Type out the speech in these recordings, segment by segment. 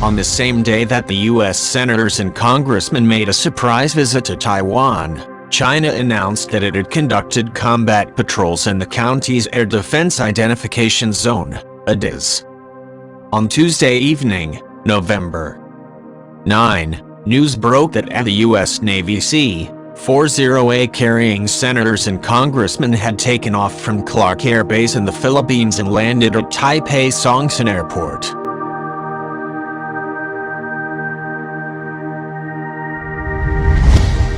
On the same day that the U.S. senators and congressmen made a surprise visit to Taiwan, China announced that it had conducted combat patrols in the county's Air Defense Identification Zone, ADIZ. On Tuesday evening, November 9, news broke that the US Navy C-40A carrying senators and congressmen had taken off from Clark Air Base in the Philippines and landed at Taipei Songhsan Airport.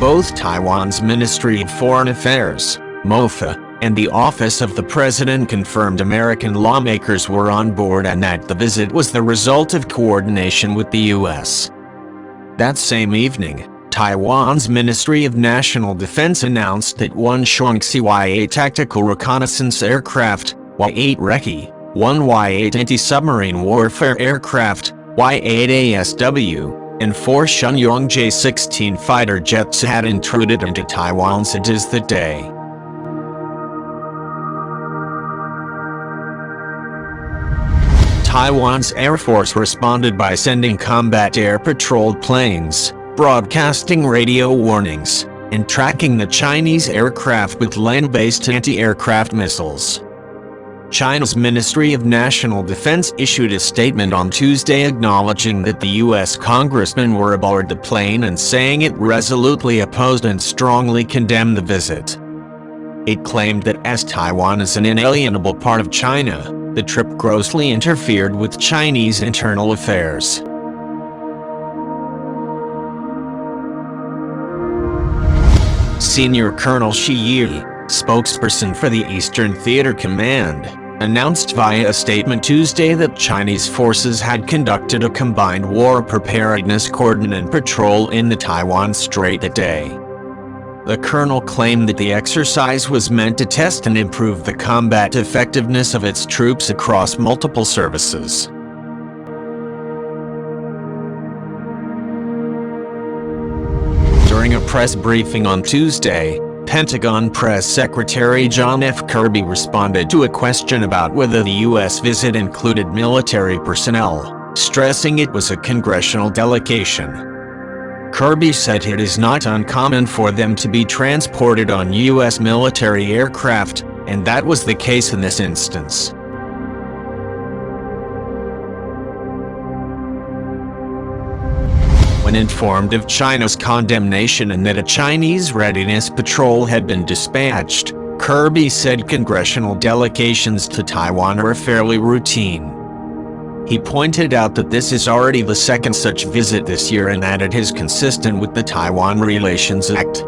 Both Taiwan's Ministry of Foreign Affairs, MOFA, and the Office of the President confirmed American lawmakers were on board and that the visit was the result of coordination with the U.S. That same evening, Taiwan's Ministry of National Defense announced that one Shaanxi Y-8 tactical reconnaissance aircraft, Y-8 Recce, one Y-8 anti-submarine warfare aircraft, Y-8 ASW, and 4 Shenyang J-16 fighter jets had intruded into Taiwan's ADIZ that day. Taiwan's Air Force responded by sending combat air patrol planes, broadcasting radio warnings, and tracking the Chinese aircraft with land-based anti-aircraft missiles. China's Ministry of National Defense issued a statement on Tuesday acknowledging that the U.S. congressmen were aboard the plane and saying it resolutely opposed and strongly condemned the visit. It claimed that as Taiwan is an inalienable part of China, the trip grossly interfered with Chinese internal affairs. Senior Colonel Shi Yi, spokesperson for the Eastern Theater Command, announced via a statement Tuesday that Chinese forces had conducted a combined war preparedness cordon and patrol in the Taiwan Strait that day. The colonel claimed that the exercise was meant to test and improve the combat effectiveness of its troops across multiple services. During a press briefing on Tuesday, Pentagon Press Secretary John F. Kirby responded to a question about whether the U.S. visit included military personnel, stressing it was a congressional delegation. Kirby said it is not uncommon for them to be transported on U.S. military aircraft, and that was the case in this instance. When informed of China's condemnation and that a Chinese readiness patrol had been dispatched, Kirby said congressional delegations to Taiwan are fairly routine. He pointed out that this is already the second such visit this year and that it is consistent with the Taiwan Relations Act.